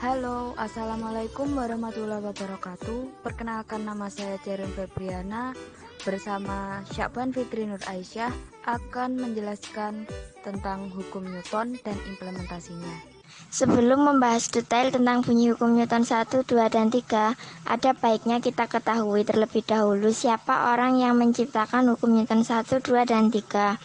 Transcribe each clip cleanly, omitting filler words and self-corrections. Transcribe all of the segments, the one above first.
Halo, Assalamualaikum warahmatullahi wabarakatuh. Perkenalkan, nama saya Cerin Febriana bersama Syakban Fitri Nur Aisyah akan menjelaskan tentang hukum Newton dan implementasinya. Sebelum membahas detail tentang bunyi hukum Newton 1, 2, dan 3, ada baiknya kita ketahui terlebih dahulu siapa orang yang menciptakan hukum Newton 1, 2, dan 3.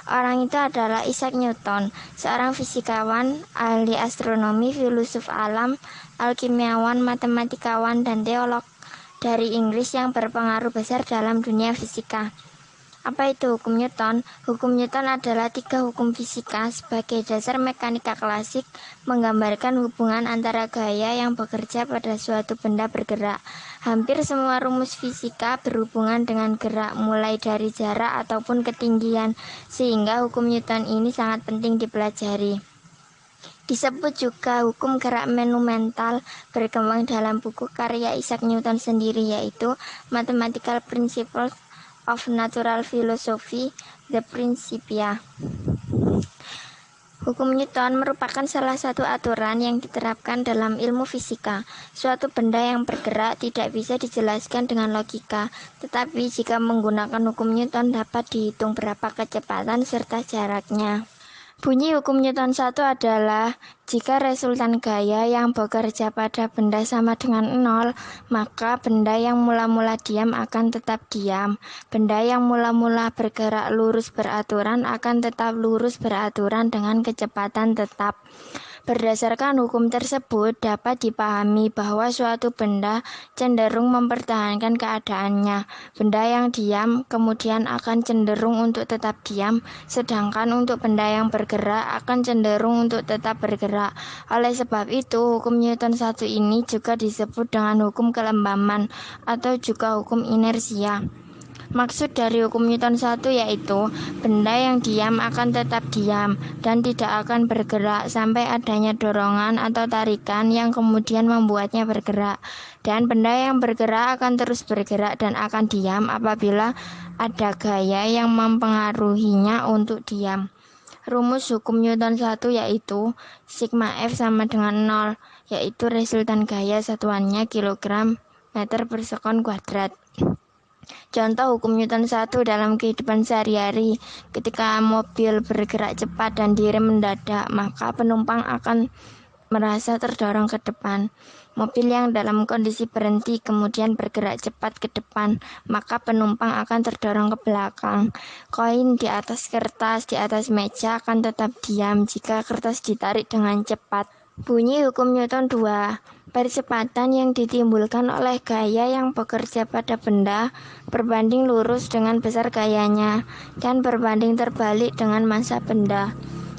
Orang itu adalah Isaac Newton, seorang fisikawan, ahli astronomi, filsuf alam, alkimiawan, matematikawan, dan teolog dari Inggris yang berpengaruh besar dalam dunia fisika. Apa itu hukum Newton? Hukum Newton adalah 3 hukum fisika sebagai dasar mekanika klasik, menggambarkan hubungan antara gaya yang bekerja pada suatu benda bergerak. Hampir semua rumus fisika berhubungan dengan gerak, mulai dari jarak ataupun ketinggian, sehingga hukum Newton ini sangat penting dipelajari. Disebut juga hukum gerak monumental, berkembang dalam buku karya Isaac Newton sendiri, yaitu Mathematical Principles of Natural Philosophy, The Principia. Hukum Newton merupakan salah satu aturan yang diterapkan dalam ilmu fisika. Suatu benda yang bergerak tidak bisa dijelaskan dengan logika, tetapi jika menggunakan hukum Newton dapat dihitung berapa kecepatan serta jaraknya. Bunyi hukum Newton 1 adalah, jika resultan gaya yang bekerja pada benda sama dengan 0, maka benda yang mula-mula diam akan tetap diam. Benda yang mula-mula bergerak lurus beraturan akan tetap lurus beraturan dengan kecepatan tetap. Berdasarkan hukum tersebut, dapat dipahami bahwa suatu benda cenderung mempertahankan keadaannya. Benda yang diam kemudian akan cenderung untuk tetap diam, sedangkan untuk benda yang bergerak akan cenderung untuk tetap bergerak. Oleh sebab itu, hukum Newton 1 ini juga disebut dengan hukum kelembaman atau juga hukum inersia. Maksud dari hukum Newton 1 yaitu benda yang diam akan tetap diam dan tidak akan bergerak sampai adanya dorongan atau tarikan yang kemudian membuatnya bergerak. Dan benda yang bergerak akan terus bergerak dan akan diam apabila ada gaya yang mempengaruhinya untuk diam. Rumus hukum Newton 1 yaitu sigma F sama dengan 0, yaitu resultan gaya satuannya kilogram meter per sekon kuadrat. Contoh hukum Newton 1 dalam kehidupan sehari-hari, ketika mobil bergerak cepat dan direm mendadak, maka penumpang akan merasa terdorong ke depan. Mobil yang dalam kondisi berhenti kemudian bergerak cepat ke depan, maka penumpang akan terdorong ke belakang. Koin di atas kertas di atas meja akan tetap diam jika kertas ditarik dengan cepat. Bunyi hukum Newton 2. Percepatan yang ditimbulkan oleh gaya yang bekerja pada benda berbanding lurus dengan besar gayanya dan berbanding terbalik dengan massa benda.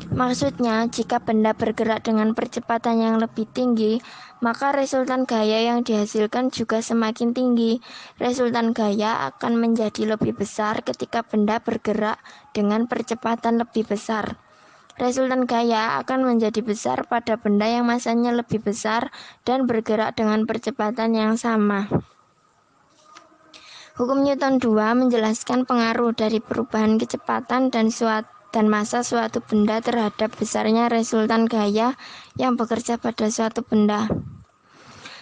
Maksudnya, jika benda bergerak dengan percepatan yang lebih tinggi, maka resultan gaya yang dihasilkan juga semakin tinggi. Resultan gaya akan menjadi lebih besar ketika benda bergerak dengan percepatan lebih besar. Resultan gaya akan menjadi besar pada benda yang masanya lebih besar dan bergerak dengan percepatan yang sama. Hukum Newton 2 menjelaskan pengaruh dari perubahan kecepatan dan massa suatu benda terhadap besarnya resultan gaya yang bekerja pada suatu benda.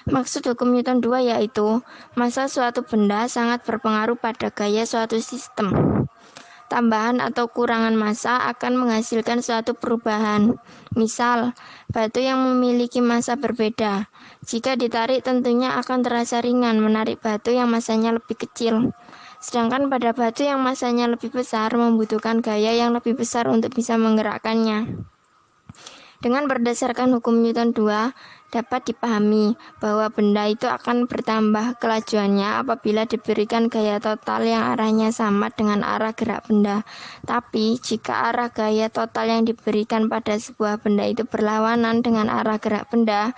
Maksud hukum Newton 2 yaitu massa suatu benda sangat berpengaruh pada gaya suatu sistem. Tambahan atau kurangan massa akan menghasilkan suatu perubahan. Misal, batu yang memiliki massa berbeda. Jika ditarik tentunya akan terasa ringan menarik batu yang massanya lebih kecil. Sedangkan pada batu yang massanya lebih besar membutuhkan gaya yang lebih besar untuk bisa menggerakkannya. Dengan berdasarkan hukum Newton 2, dapat dipahami bahwa benda itu akan bertambah kelajuannya apabila diberikan gaya total yang arahnya sama dengan arah gerak benda. Tapi, jika arah gaya total yang diberikan pada sebuah benda itu berlawanan dengan arah gerak benda,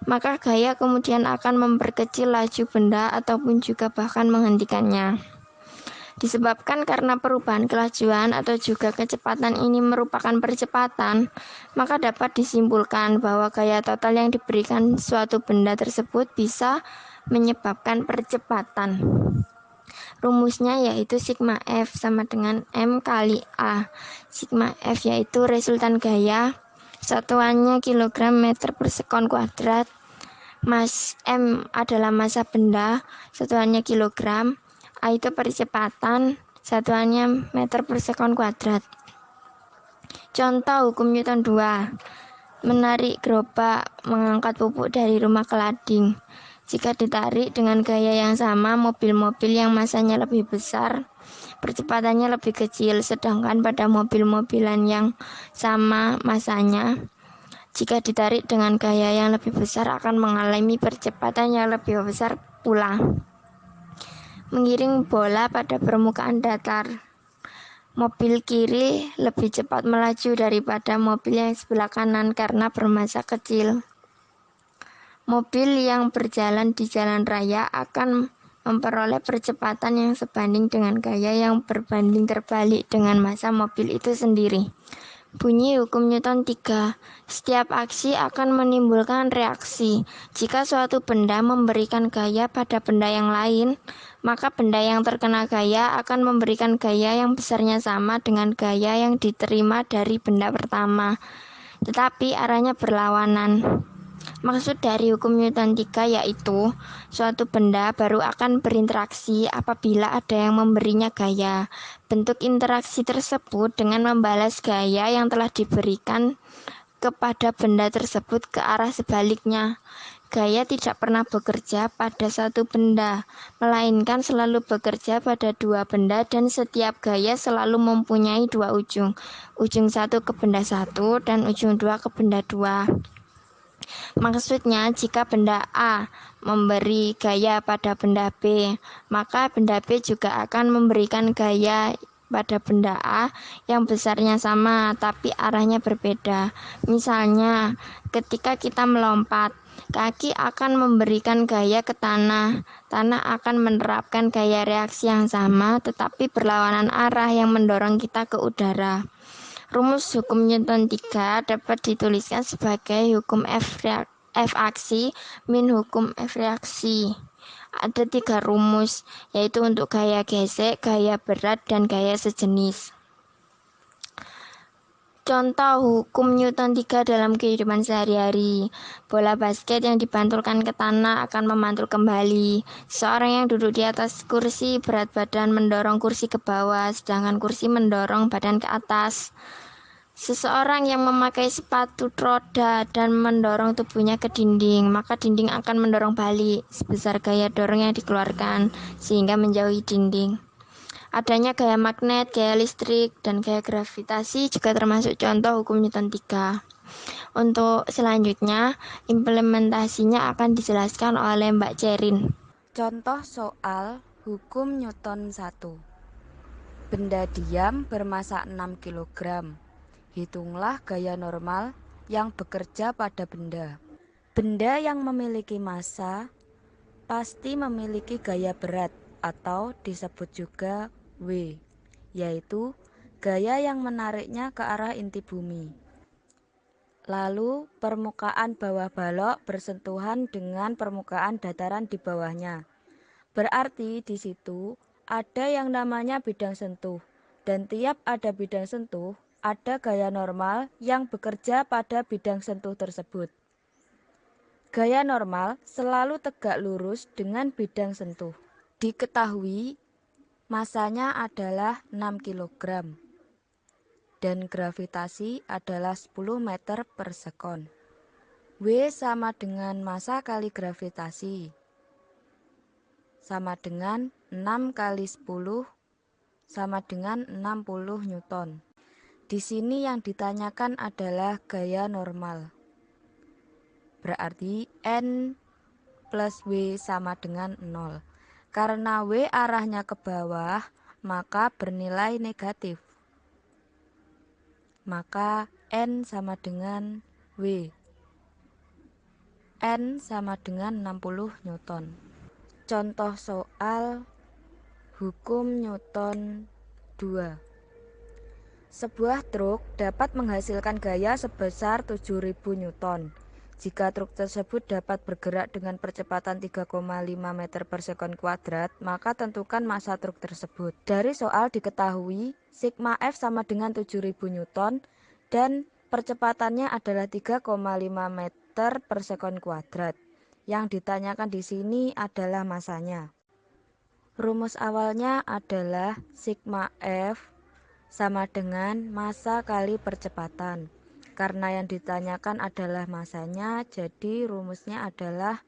maka gaya kemudian akan memperkecil laju benda ataupun juga bahkan menghentikannya. Disebabkan karena perubahan kelajuan atau juga kecepatan ini merupakan percepatan, maka dapat disimpulkan bahwa gaya total yang diberikan suatu benda tersebut bisa menyebabkan percepatan. Rumusnya yaitu sigma F sama dengan M kali A. Sigma F yaitu resultan gaya Satuannya kilogram meter per sekon kuadrat. M adalah massa benda, satuannya kilogram. A itu percepatan, satuannya meter per sekon kuadrat. Contoh hukum Newton 2. Menarik gerobak mengangkat pupuk dari rumah ke lading. Jika ditarik dengan gaya yang sama, mobil-mobil yang masanya lebih besar, percepatannya lebih kecil, sedangkan pada mobil-mobilan yang sama masanya, jika ditarik dengan gaya yang lebih besar akan mengalami percepatan yang lebih besar pula. Mengiring bola pada permukaan datar. Mobil kiri lebih cepat melaju daripada mobil yang sebelah kanan karena bermassa kecil. Mobil yang berjalan di jalan raya akan memperoleh percepatan yang sebanding dengan gaya yang berbanding terbalik dengan massa mobil itu sendiri. Bunyi hukum Newton 3. Setiap aksi akan menimbulkan reaksi. Jika suatu benda memberikan gaya pada benda yang lain, maka benda yang terkena gaya akan memberikan gaya yang besarnya sama dengan gaya yang diterima dari benda pertama, tetapi arahnya berlawanan. Maksud dari hukum Newton 3 yaitu suatu benda baru akan berinteraksi apabila ada yang memberinya gaya. Bentuk interaksi tersebut dengan membalas gaya yang telah diberikan kepada benda tersebut ke arah sebaliknya. Gaya tidak pernah bekerja pada satu benda, melainkan selalu bekerja pada dua benda dan setiap gaya selalu mempunyai dua ujung. Ujung satu ke benda satu dan ujung dua ke benda dua. Maksudnya, jika benda A memberi gaya pada benda B, maka benda B juga akan memberikan gaya pada benda A yang besarnya sama, tapi arahnya berbeda. Misalnya, ketika kita melompat, kaki akan memberikan gaya ke tanah. Tanah akan menerapkan gaya reaksi yang sama, tetapi berlawanan arah yang mendorong kita ke udara. Rumus hukum Newton 3 dapat dituliskan sebagai hukum F aksi min hukum F reaksi. Ada 3 rumus, yaitu untuk gaya gesek, gaya berat, dan gaya sejenis. Contoh hukum Newton 3 dalam kehidupan sehari-hari. Bola basket yang dipantulkan ke tanah akan memantul kembali. Seorang yang duduk di atas kursi, berat badan mendorong kursi ke bawah, sedangkan kursi mendorong badan ke atas. Seseorang yang memakai sepatu roda dan mendorong tubuhnya ke dinding, maka dinding akan mendorong balik sebesar gaya dorong yang dikeluarkan, sehingga menjauhi dinding. Adanya gaya magnet, gaya listrik, dan gaya gravitasi juga termasuk contoh hukum Newton 3. Untuk selanjutnya, implementasinya akan dijelaskan oleh Mbak Cerin. Contoh soal hukum Newton 1. Benda diam bermassa 6 kg. Hitunglah gaya normal yang bekerja pada benda. Benda yang memiliki massa pasti memiliki gaya berat atau disebut juga W, yaitu gaya yang menariknya ke arah inti bumi. Lalu permukaan bawah balok bersentuhan dengan permukaan dataran di bawahnya. Berarti di situ ada yang namanya bidang sentuh, dan tiap ada bidang sentuh, ada gaya normal yang bekerja pada bidang sentuh tersebut. Gaya normal selalu tegak lurus dengan bidang sentuh. Diketahui massanya adalah 6 kg dan gravitasi adalah 10 meter per sekon. W sama dengan massa kali gravitasi, sama dengan 6 kali 10 sama dengan 60 Newton. Di sini yang ditanyakan adalah gaya normal. Berarti N plus W sama dengan 0. Karena W arahnya ke bawah, maka bernilai negatif. Maka N sama dengan W. N sama dengan 60 Newton. Contoh soal hukum Newton 2. Sebuah truk dapat menghasilkan gaya sebesar 7.000 Newton. Jika truk tersebut dapat bergerak dengan percepatan 3,5 meter per sekon kuadrat, maka tentukan massa truk tersebut. Dari soal diketahui sigma F sama dengan 7.000 Newton dan Percepatannya adalah 3,5 meter per sekon kuadrat. Yang ditanyakan di sini adalah masanya. Rumus awalnya adalah sigma F sama dengan massa kali percepatan. Karena yang ditanyakan adalah masanya, jadi rumusnya adalah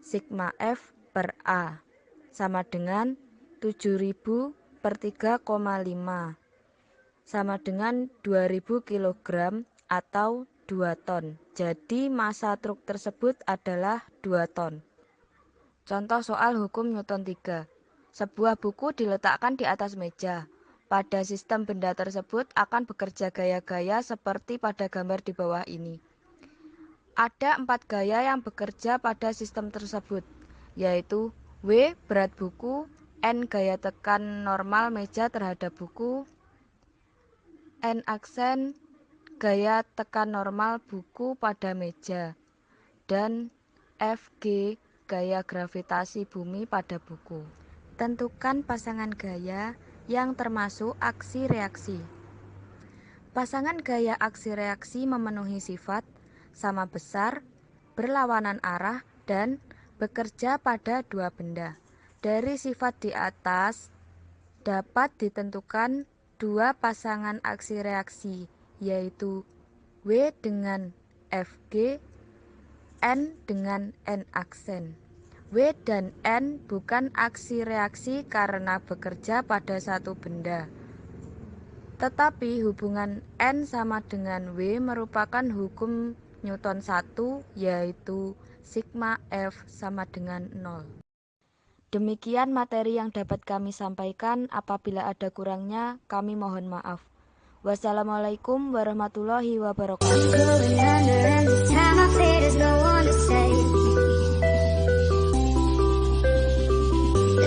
sigma F per A sama dengan 7000 per 3,5 sama dengan 2000 kg atau 2 ton. Jadi massa truk tersebut adalah 2 ton. Contoh soal hukum Newton 3. Sebuah buku diletakkan di atas meja. Pada sistem benda tersebut akan bekerja gaya-gaya seperti pada gambar di bawah ini. Ada 4 gaya yang bekerja pada sistem tersebut, yaitu W berat buku, N gaya tekan normal meja terhadap buku, N aksen gaya tekan normal buku pada meja, dan Fg gaya gravitasi bumi pada buku. Tentukan pasangan gaya yang termasuk aksi reaksi. Pasangan gaya aksi reaksi memenuhi sifat sama besar, berlawanan arah, dan bekerja pada dua benda. Dari sifat di atas dapat ditentukan dua pasangan aksi reaksi, yaitu W dengan Fg, N dengan N aksen. W dan N bukan aksi reaksi karena bekerja pada satu benda. Tetapi hubungan N sama dengan W merupakan hukum Newton 1, yaitu sigma F sama dengan 0. Demikian materi yang dapat kami sampaikan. Apabila ada kurangnya, kami mohon maaf. Wassalamualaikum warahmatullahi wabarakatuh.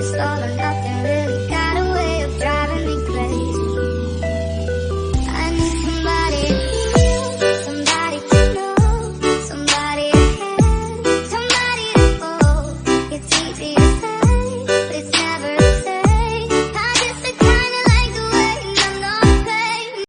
It's all or nothing really.